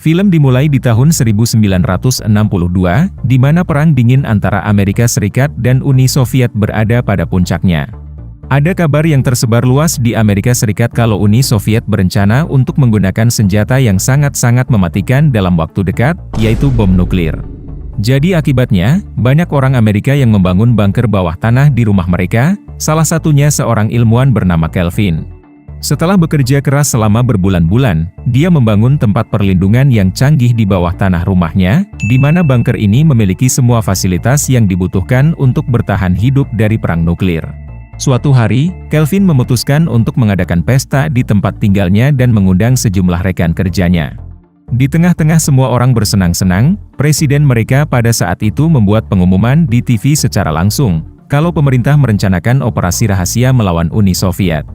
Film dimulai di tahun 1962, di mana Perang Dingin antara Amerika Serikat dan Uni Soviet berada pada puncaknya. Ada kabar yang tersebar luas di Amerika Serikat kalau Uni Soviet berencana untuk menggunakan senjata yang sangat-sangat mematikan dalam waktu dekat, yaitu bom nuklir. Jadi akibatnya, banyak orang Amerika yang membangun bunker bawah tanah di rumah mereka, salah satunya seorang ilmuwan bernama Kelvin. Setelah bekerja keras selama berbulan-bulan, dia membangun tempat perlindungan yang canggih di bawah tanah rumahnya, di mana bunker ini memiliki semua fasilitas yang dibutuhkan untuk bertahan hidup dari perang nuklir. Suatu hari, Kelvin memutuskan untuk mengadakan pesta di tempat tinggalnya dan mengundang sejumlah rekan kerjanya. Di tengah-tengah semua orang bersenang-senang, presiden mereka pada saat itu membuat pengumuman di TV secara langsung, kalau pemerintah merencanakan operasi rahasia melawan Uni Soviet.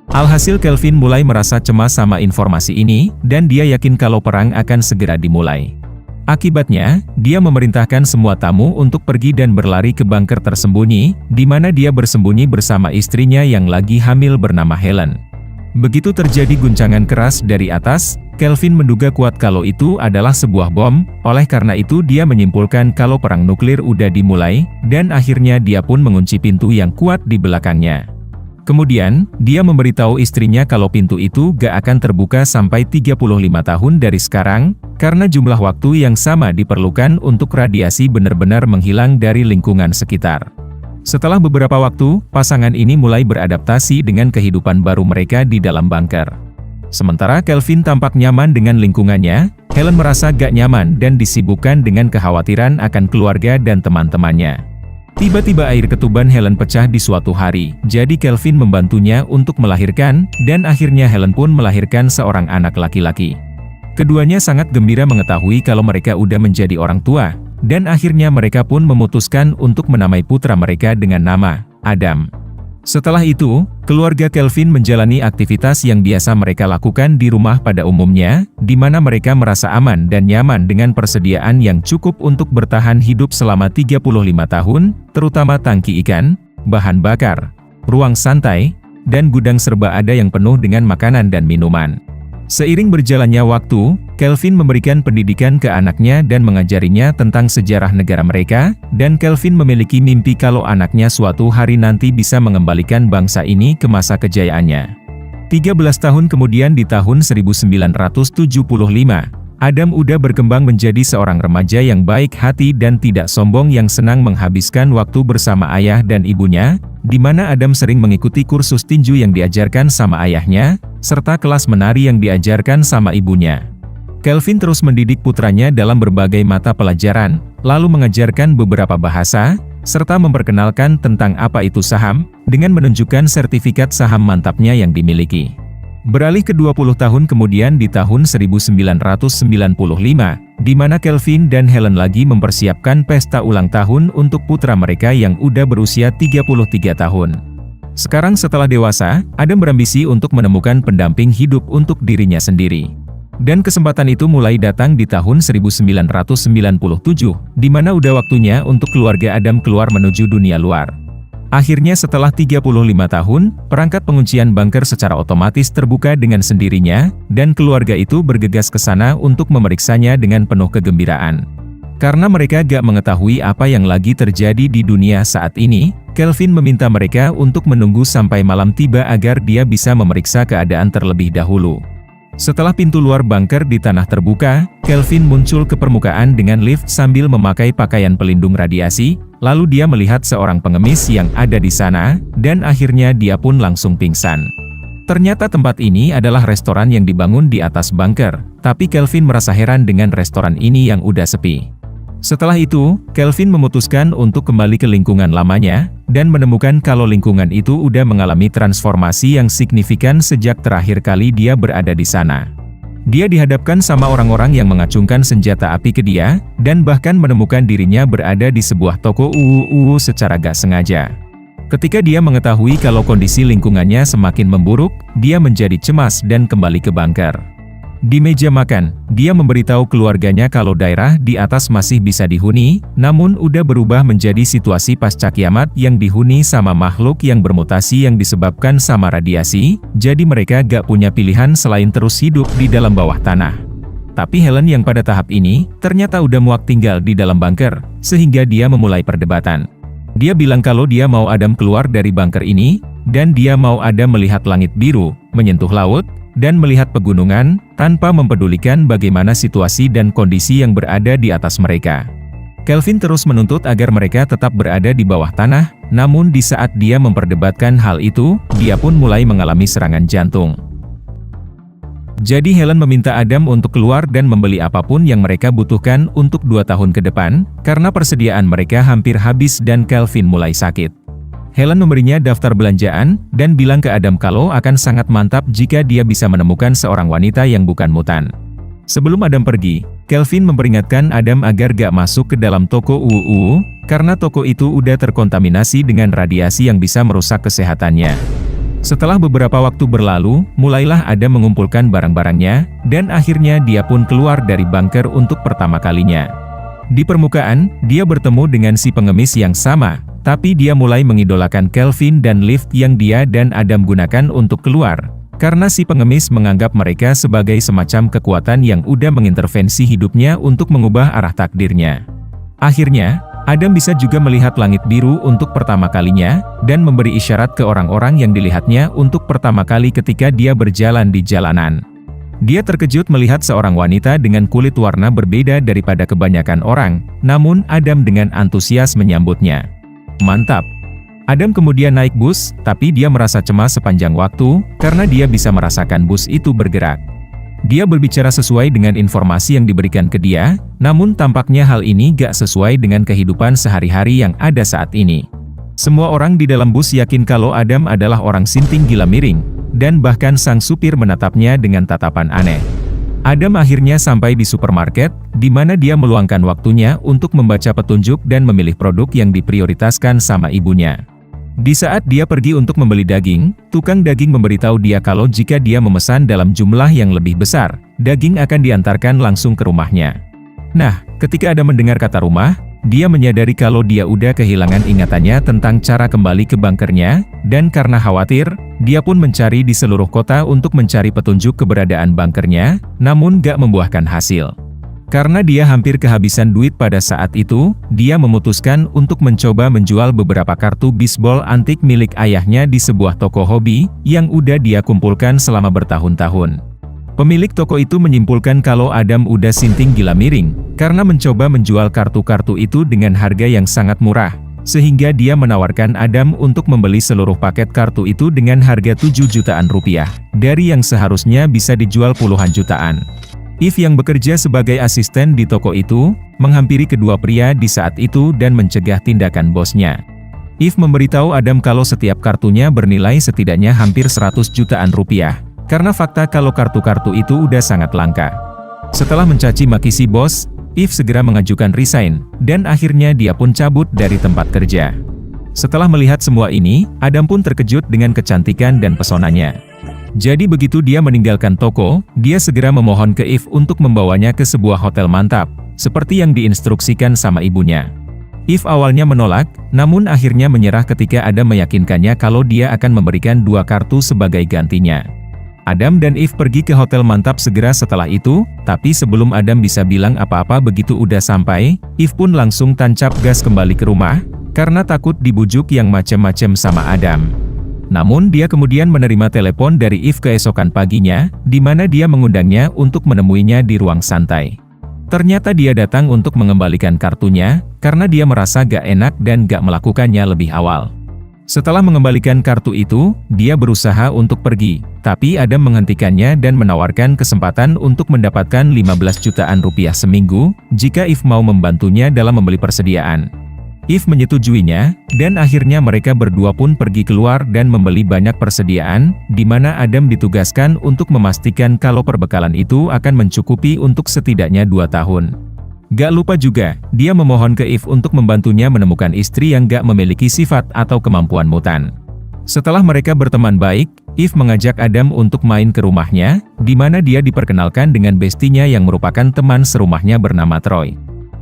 Alhasil Kelvin mulai merasa cemas sama informasi ini, dan dia yakin kalau perang akan segera dimulai. Akibatnya, dia memerintahkan semua tamu untuk pergi dan berlari ke bunker tersembunyi, di mana dia bersembunyi bersama istrinya yang lagi hamil bernama Helen. Begitu terjadi guncangan keras dari atas, Kelvin menduga kuat kalau itu adalah sebuah bom, oleh karena itu dia menyimpulkan kalau perang nuklir udah dimulai, dan akhirnya dia pun mengunci pintu yang kuat di belakangnya. Kemudian, dia memberitahu istrinya kalau pintu itu gak akan terbuka sampai 35 tahun dari sekarang, karena jumlah waktu yang sama diperlukan untuk radiasi benar-benar menghilang dari lingkungan sekitar. Setelah beberapa waktu, pasangan ini mulai beradaptasi dengan kehidupan baru mereka di dalam bunker. Sementara Kelvin tampak nyaman dengan lingkungannya, Helen merasa gak nyaman dan disibukkan dengan kekhawatiran akan keluarga dan teman-temannya. Tiba-tiba air ketuban Helen pecah di suatu hari, jadi Kelvin membantunya untuk melahirkan, dan akhirnya Helen pun melahirkan seorang anak laki-laki. Keduanya sangat gembira mengetahui kalau mereka udah menjadi orang tua, dan akhirnya mereka pun memutuskan untuk menamai putra mereka dengan nama Adam. Setelah itu, keluarga Kelvin menjalani aktivitas yang biasa mereka lakukan di rumah pada umumnya, di mana mereka merasa aman dan nyaman dengan persediaan yang cukup untuk bertahan hidup selama 35 tahun, terutama tangki ikan, bahan bakar, ruang santai, dan gudang serba ada yang penuh dengan makanan dan minuman. Seiring berjalannya waktu, Kelvin memberikan pendidikan ke anaknya dan mengajarinya tentang sejarah negara mereka, dan Kelvin memiliki mimpi kalau anaknya suatu hari nanti bisa mengembalikan bangsa ini ke masa kejayaannya. 13 tahun kemudian di tahun 1975, Adam udah berkembang menjadi seorang remaja yang baik hati dan tidak sombong yang senang menghabiskan waktu bersama ayah dan ibunya, di mana Adam sering mengikuti kursus tinju yang diajarkan sama ayahnya, serta kelas menari yang diajarkan sama ibunya. Kelvin terus mendidik putranya dalam berbagai mata pelajaran, lalu mengajarkan beberapa bahasa, serta memperkenalkan tentang apa itu saham, dengan menunjukkan sertifikat saham mantapnya yang dimiliki. Beralih ke 20 tahun kemudian di tahun 1995, di mana Kelvin dan Helen lagi mempersiapkan pesta ulang tahun untuk putra mereka yang udah berusia 33 tahun. Sekarang setelah dewasa, Adam berambisi untuk menemukan pendamping hidup untuk dirinya sendiri. Dan kesempatan itu mulai datang di tahun 1997, di mana udah waktunya untuk keluarga Adam keluar menuju dunia luar. Akhirnya setelah 35 tahun, perangkat penguncian bunker secara otomatis terbuka dengan sendirinya, dan keluarga itu bergegas ke sana untuk memeriksanya dengan penuh kegembiraan. Karena mereka gak mengetahui apa yang lagi terjadi di dunia saat ini, Kelvin meminta mereka untuk menunggu sampai malam tiba agar dia bisa memeriksa keadaan terlebih dahulu. Setelah pintu luar bunker di tanah terbuka, Kelvin muncul ke permukaan dengan lift sambil memakai pakaian pelindung radiasi, lalu dia melihat seorang pengemis yang ada di sana, dan akhirnya dia pun langsung pingsan. Ternyata tempat ini adalah restoran yang dibangun di atas bunker, tapi Kelvin merasa heran dengan restoran ini yang udah sepi. Setelah itu, Kelvin memutuskan untuk kembali ke lingkungan lamanya, dan menemukan kalau lingkungan itu udah mengalami transformasi yang signifikan sejak terakhir kali dia berada di sana. Dia dihadapkan sama orang-orang yang mengacungkan senjata api ke dia, dan bahkan menemukan dirinya berada di sebuah toko secara gak sengaja. Ketika dia mengetahui kalau kondisi lingkungannya semakin memburuk, dia menjadi cemas dan kembali ke bunker. Di meja makan, dia memberitahu keluarganya kalau daerah di atas masih bisa dihuni, namun udah berubah menjadi situasi pasca kiamat yang dihuni sama makhluk yang bermutasi yang disebabkan sama radiasi, jadi mereka gak punya pilihan selain terus hidup di dalam bawah tanah. Tapi Helen yang pada tahap ini, ternyata udah muak tinggal di dalam bunker, sehingga dia memulai perdebatan. Dia bilang kalau dia mau Adam keluar dari bunker ini, dan dia mau Adam melihat langit biru, menyentuh laut, dan melihat pegunungan, tanpa mempedulikan bagaimana situasi dan kondisi yang berada di atas mereka. Kelvin terus menuntut agar mereka tetap berada di bawah tanah, namun di saat dia memperdebatkan hal itu, dia pun mulai mengalami serangan jantung. Jadi Helen meminta Adam untuk keluar dan membeli apapun yang mereka butuhkan untuk 2 tahun ke depan, karena persediaan mereka hampir habis dan Kelvin mulai sakit. Helen memberinya daftar belanjaan, dan bilang ke Adam kalau akan sangat mantap jika dia bisa menemukan seorang wanita yang bukan mutan. Sebelum Adam pergi, Kelvin memperingatkan Adam agar gak masuk ke dalam toko UU, karena toko itu udah terkontaminasi dengan radiasi yang bisa merusak kesehatannya. Setelah beberapa waktu berlalu, mulailah Adam mengumpulkan barang-barangnya, dan akhirnya dia pun keluar dari bunker untuk pertama kalinya. Di permukaan, dia bertemu dengan si pengemis yang sama, tapi dia mulai mengidolakan Kelvin dan lift yang dia dan Adam gunakan untuk keluar, karena si pengemis menganggap mereka sebagai semacam kekuatan yang udah mengintervensi hidupnya untuk mengubah arah takdirnya. Akhirnya, Adam bisa juga melihat langit biru untuk pertama kalinya, dan memberi isyarat ke orang-orang yang dilihatnya untuk pertama kali ketika dia berjalan di jalanan. Dia terkejut melihat seorang wanita dengan kulit warna berbeda daripada kebanyakan orang, namun Adam dengan antusias menyambutnya. Mantap! Adam kemudian naik bus, tapi dia merasa cemas sepanjang waktu, karena dia bisa merasakan bus itu bergerak. Dia berbicara sesuai dengan informasi yang diberikan ke dia, namun tampaknya hal ini gak sesuai dengan kehidupan sehari-hari yang ada saat ini. Semua orang di dalam bus yakin kalau Adam adalah orang sinting gila miring, dan bahkan sang supir menatapnya dengan tatapan aneh. Adam akhirnya sampai di supermarket, di mana dia meluangkan waktunya untuk membaca petunjuk dan memilih produk yang diprioritaskan sama ibunya. Di saat dia pergi untuk membeli daging, tukang daging memberitahu dia kalau jika dia memesan dalam jumlah yang lebih besar, daging akan diantarkan langsung ke rumahnya. Nah, ketika Adam mendengar kata rumah, dia menyadari kalau dia udah kehilangan ingatannya tentang cara kembali ke bunkernya, dan karena khawatir, dia pun mencari di seluruh kota untuk mencari petunjuk keberadaan bunkernya, namun gak membuahkan hasil. Karena dia hampir kehabisan duit pada saat itu, dia memutuskan untuk mencoba menjual beberapa kartu bisbol antik milik ayahnya di sebuah toko hobi, yang udah dia kumpulkan selama bertahun-tahun. Pemilik toko itu menyimpulkan kalau Adam udah sinting gila miring, karena mencoba menjual kartu-kartu itu dengan harga yang sangat murah, sehingga dia menawarkan Adam untuk membeli seluruh paket kartu itu dengan harga 7 jutaan rupiah, dari yang seharusnya bisa dijual puluhan jutaan. Eve yang bekerja sebagai asisten di toko itu, menghampiri kedua pria di saat itu dan mencegah tindakan bosnya. Eve memberitahu Adam kalau setiap kartunya bernilai setidaknya hampir 100 jutaan rupiah, karena fakta kalau kartu-kartu itu udah sangat langka. Setelah mencaci maki si bos, Eve segera mengajukan resign, dan akhirnya dia pun cabut dari tempat kerja. Setelah melihat semua ini, Adam pun terkejut dengan kecantikan dan pesonanya. Jadi begitu dia meninggalkan toko, dia segera memohon ke Eve untuk membawanya ke sebuah hotel mantap, seperti yang diinstruksikan sama ibunya. Eve awalnya menolak, namun akhirnya menyerah ketika Adam meyakinkannya kalau dia akan memberikan 2 kartu sebagai gantinya. Adam dan Eve pergi ke hotel mantap segera setelah itu, tapi sebelum Adam bisa bilang apa-apa begitu udah sampai, Eve pun langsung tancap gas kembali ke rumah, karena takut dibujuk yang macem-macem sama Adam. Namun dia kemudian menerima telepon dari Eve keesokan paginya, di mana dia mengundangnya untuk menemuinya di ruang santai. Ternyata dia datang untuk mengembalikan kartunya, karena dia merasa gak enak dan gak melakukannya lebih awal. Setelah mengembalikan kartu itu, dia berusaha untuk pergi, tapi Adam menghentikannya dan menawarkan kesempatan untuk mendapatkan 15 jutaan rupiah seminggu, jika Eve mau membantunya dalam membeli persediaan. Eve menyetujuinya, dan akhirnya mereka berdua pun pergi keluar dan membeli banyak persediaan, di mana Adam ditugaskan untuk memastikan kalau perbekalan itu akan mencukupi untuk setidaknya 2 tahun. Gak lupa juga, dia memohon ke Eve untuk membantunya menemukan istri yang gak memiliki sifat atau kemampuan mutan. Setelah mereka berteman baik, Eve mengajak Adam untuk main ke rumahnya, di mana dia diperkenalkan dengan bestinya yang merupakan teman serumahnya bernama Troy.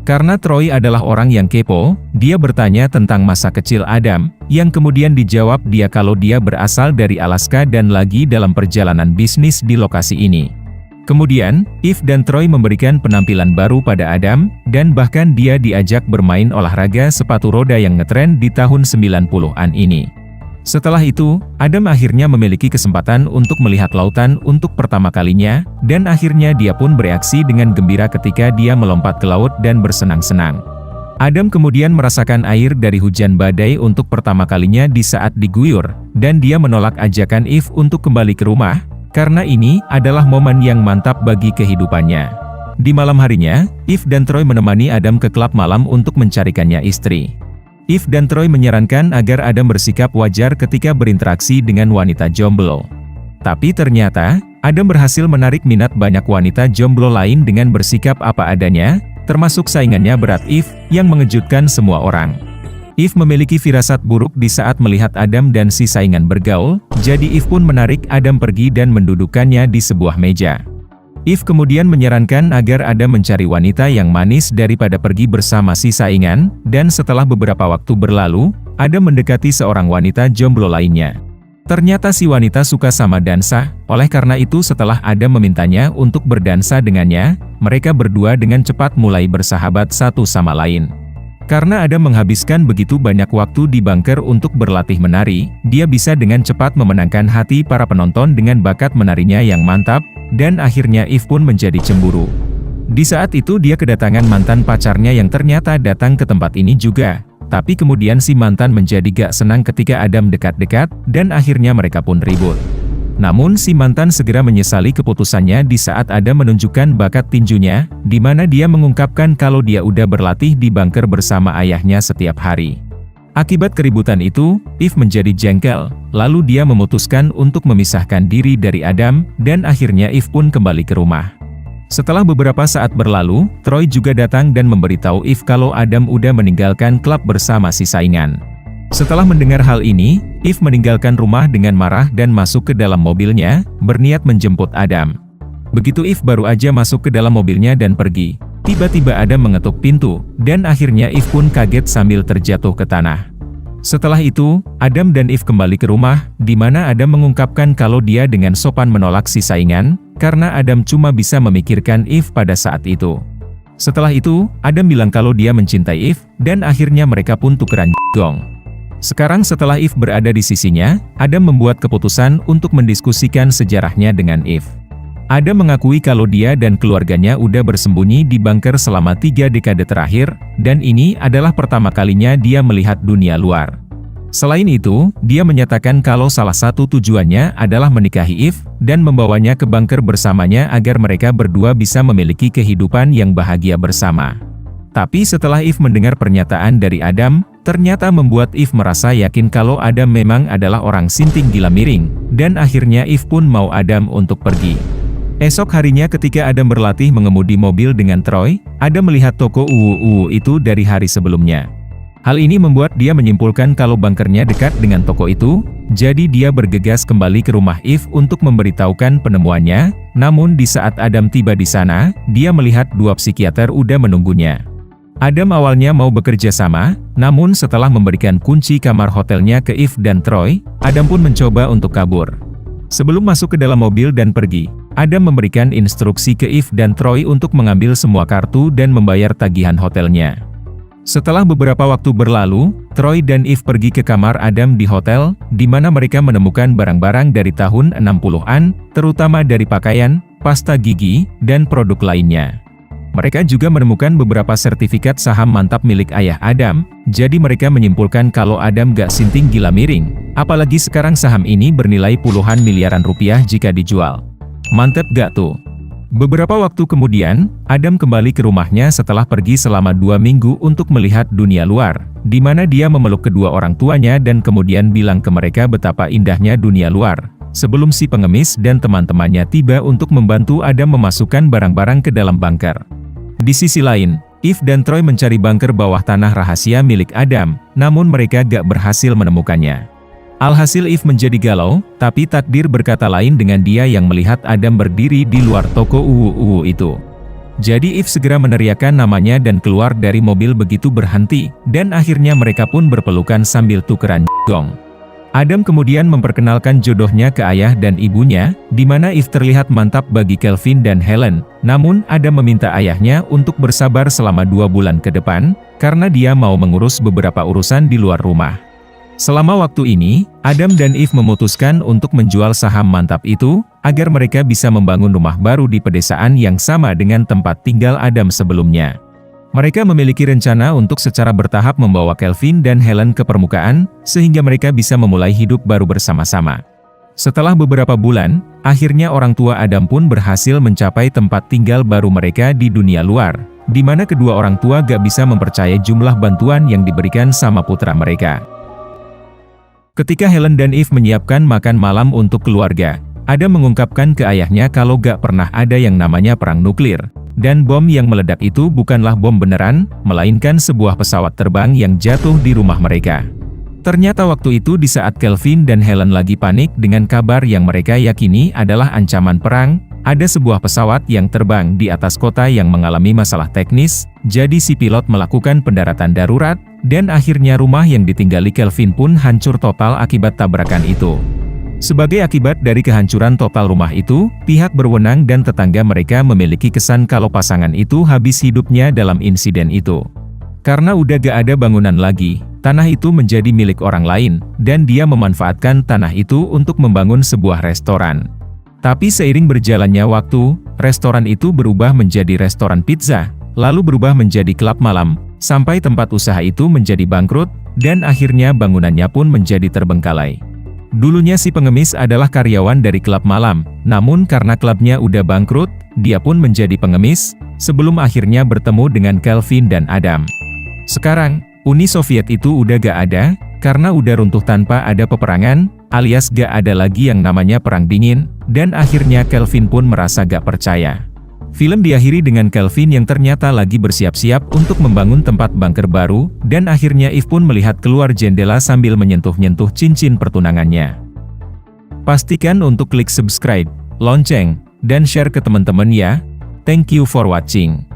Karena Troy adalah orang yang kepo, dia bertanya tentang masa kecil Adam, yang kemudian dijawab dia kalau dia berasal dari Alaska dan lagi dalam perjalanan bisnis di lokasi ini. Kemudian, Eve dan Troy memberikan penampilan baru pada Adam, dan bahkan dia diajak bermain olahraga sepatu roda yang ngetren di tahun 90-an ini. Setelah itu, Adam akhirnya memiliki kesempatan untuk melihat lautan untuk pertama kalinya, dan akhirnya dia pun bereaksi dengan gembira ketika dia melompat ke laut dan bersenang-senang. Adam kemudian merasakan air dari hujan badai untuk pertama kalinya di saat diguyur, dan dia menolak ajakan Eve untuk kembali ke rumah, karena ini adalah momen yang mantap bagi kehidupannya. Di malam harinya, Eve dan Troy menemani Adam ke klub malam untuk mencarikannya istri. Eve dan Troy menyarankan agar Adam bersikap wajar ketika berinteraksi dengan wanita jomblo. Tapi ternyata, Adam berhasil menarik minat banyak wanita jomblo lain dengan bersikap apa adanya, termasuk saingannya berat Eve, yang mengejutkan semua orang. Eve memiliki firasat buruk di saat melihat Adam dan si saingan bergaul, jadi Eve pun menarik Adam pergi dan mendudukkannya di sebuah meja. Eve kemudian menyarankan agar Adam mencari wanita yang manis daripada pergi bersama si saingan, dan setelah beberapa waktu berlalu, Adam mendekati seorang wanita jomblo lainnya. Ternyata si wanita suka sama dansa, oleh karena itu setelah Adam memintanya untuk berdansa dengannya, mereka berdua dengan cepat mulai bersahabat satu sama lain. Karena Adam menghabiskan begitu banyak waktu di bunker untuk berlatih menari, dia bisa dengan cepat memenangkan hati para penonton dengan bakat menarinya yang mantap, dan akhirnya Eve pun menjadi cemburu. Di saat itu dia kedatangan mantan pacarnya yang ternyata datang ke tempat ini juga, tapi kemudian si mantan menjadi gak senang ketika Adam dekat-dekat, dan akhirnya mereka pun ribut. Namun si mantan segera menyesali keputusannya di saat Adam menunjukkan bakat tinjunya, di mana dia mengungkapkan kalau dia udah berlatih di bunker bersama ayahnya setiap hari. Akibat keributan itu, Eve menjadi jengkel, lalu dia memutuskan untuk memisahkan diri dari Adam, dan akhirnya Eve pun kembali ke rumah. Setelah beberapa saat berlalu, Troy juga datang dan memberitahu Eve kalau Adam udah meninggalkan klub bersama si saingan. Setelah mendengar hal ini, Eve meninggalkan rumah dengan marah dan masuk ke dalam mobilnya, berniat menjemput Adam. Begitu Eve baru aja masuk ke dalam mobilnya dan pergi, tiba-tiba Adam mengetuk pintu, dan akhirnya Eve pun kaget sambil terjatuh ke tanah. Setelah itu, Adam dan Eve kembali ke rumah, di mana Adam mengungkapkan kalau dia dengan sopan menolak si saingan, karena Adam cuma bisa memikirkan Eve pada saat itu. Setelah itu, Adam bilang kalau dia mencintai Eve, dan akhirnya mereka pun tukeran gong. Sekarang setelah Eve berada di sisinya, Adam membuat keputusan untuk mendiskusikan sejarahnya dengan Eve. Adam mengakui kalau dia dan keluarganya udah bersembunyi di bunker selama 3 dekade terakhir, dan ini adalah pertama kalinya dia melihat dunia luar. Selain itu, dia menyatakan kalau salah satu tujuannya adalah menikahi Eve, dan membawanya ke bunker bersamanya agar mereka berdua bisa memiliki kehidupan yang bahagia bersama. Tapi setelah Eve mendengar pernyataan dari Adam, ternyata membuat Eve merasa yakin kalau Adam memang adalah orang sinting gila miring, dan akhirnya Eve pun mau Adam untuk pergi. Esok harinya ketika Adam berlatih mengemudi mobil dengan Troy, Adam melihat toko uwu-uwu itu dari hari sebelumnya. Hal ini membuat dia menyimpulkan kalau bunkernya dekat dengan toko itu, jadi dia bergegas kembali ke rumah Eve untuk memberitahukan penemuannya, namun di saat Adam tiba di sana, dia melihat 2 psikiater udah menunggunya. Adam awalnya mau bekerja sama, namun setelah memberikan kunci kamar hotelnya ke Eve dan Troy, Adam pun mencoba untuk kabur. Sebelum masuk ke dalam mobil dan pergi, Adam memberikan instruksi ke Eve dan Troy untuk mengambil semua kartu dan membayar tagihan hotelnya. Setelah beberapa waktu berlalu, Troy dan Eve pergi ke kamar Adam di hotel, di mana mereka menemukan barang-barang dari tahun 60-an, terutama dari pakaian, pasta gigi, dan produk lainnya. Mereka juga menemukan beberapa sertifikat saham mantap milik ayah Adam, jadi mereka menyimpulkan kalau Adam gak sinting gila miring, apalagi sekarang saham ini bernilai puluhan miliaran rupiah jika dijual. Mantep gak tuh? Beberapa waktu kemudian, Adam kembali ke rumahnya setelah pergi selama 2 minggu untuk melihat dunia luar, di mana dia memeluk kedua orang tuanya dan kemudian bilang ke mereka betapa indahnya dunia luar, sebelum si pengemis dan teman-temannya tiba untuk membantu Adam memasukkan barang-barang ke dalam bunker. Di sisi lain, Eve dan Troy mencari bunker bawah tanah rahasia milik Adam, namun mereka gak berhasil menemukannya. Alhasil Eve menjadi galau, tapi takdir berkata lain dengan dia yang melihat Adam berdiri di luar toko uwu-uwu itu. Jadi Eve segera meneriakkan namanya dan keluar dari mobil begitu berhenti, dan akhirnya mereka pun berpelukan sambil tukeran gong. Adam kemudian memperkenalkan jodohnya ke ayah dan ibunya, di mana Eve terlihat mantap bagi Calvin dan Helen. Namun, Adam meminta ayahnya untuk bersabar selama 2 bulan ke depan, karena dia mau mengurus beberapa urusan di luar rumah. Selama waktu ini, Adam dan Eve memutuskan untuk menjual saham mantap itu, agar mereka bisa membangun rumah baru di pedesaan yang sama dengan tempat tinggal Adam sebelumnya. Mereka memiliki rencana untuk secara bertahap membawa Calvin dan Helen ke permukaan, sehingga mereka bisa memulai hidup baru bersama-sama. Setelah beberapa bulan, akhirnya orang tua Adam pun berhasil mencapai tempat tinggal baru mereka di dunia luar, di mana kedua orang tua gak bisa mempercayai jumlah bantuan yang diberikan sama putra mereka. Ketika Helen dan Eve menyiapkan makan malam untuk keluarga, Adam mengungkapkan ke ayahnya kalau gak pernah ada yang namanya perang nuklir. Dan bom yang meledak itu bukanlah bom beneran, melainkan sebuah pesawat terbang yang jatuh di rumah mereka. Ternyata waktu itu di saat Calvin dan Helen lagi panik dengan kabar yang mereka yakini adalah ancaman perang, ada sebuah pesawat yang terbang di atas kota yang mengalami masalah teknis, jadi si pilot melakukan pendaratan darurat, dan akhirnya rumah yang ditinggali Calvin pun hancur total akibat tabrakan itu. Sebagai akibat dari kehancuran total rumah itu, pihak berwenang dan tetangga mereka memiliki kesan kalau pasangan itu habis hidupnya dalam insiden itu. Karena udah gak ada bangunan lagi, tanah itu menjadi milik orang lain, dan dia memanfaatkan tanah itu untuk membangun sebuah restoran. Tapi seiring berjalannya waktu, restoran itu berubah menjadi restoran pizza, lalu berubah menjadi klub malam, sampai tempat usaha itu menjadi bangkrut, dan akhirnya bangunannya pun menjadi terbengkalai. Dulunya si pengemis adalah karyawan dari klub malam, namun karena klubnya udah bangkrut, dia pun menjadi pengemis, sebelum akhirnya bertemu dengan Calvin dan Adam. Sekarang, Uni Soviet itu udah gak ada, karena udah runtuh tanpa ada peperangan, alias gak ada lagi yang namanya perang dingin, dan akhirnya Calvin pun merasa gak percaya. Film diakhiri dengan Calvin yang ternyata lagi bersiap-siap untuk membangun tempat bunker baru, dan akhirnya Eve pun melihat keluar jendela sambil menyentuh-nyentuh cincin pertunangannya. Pastikan untuk klik subscribe, lonceng, dan share ke teman-teman ya. Thank you for watching.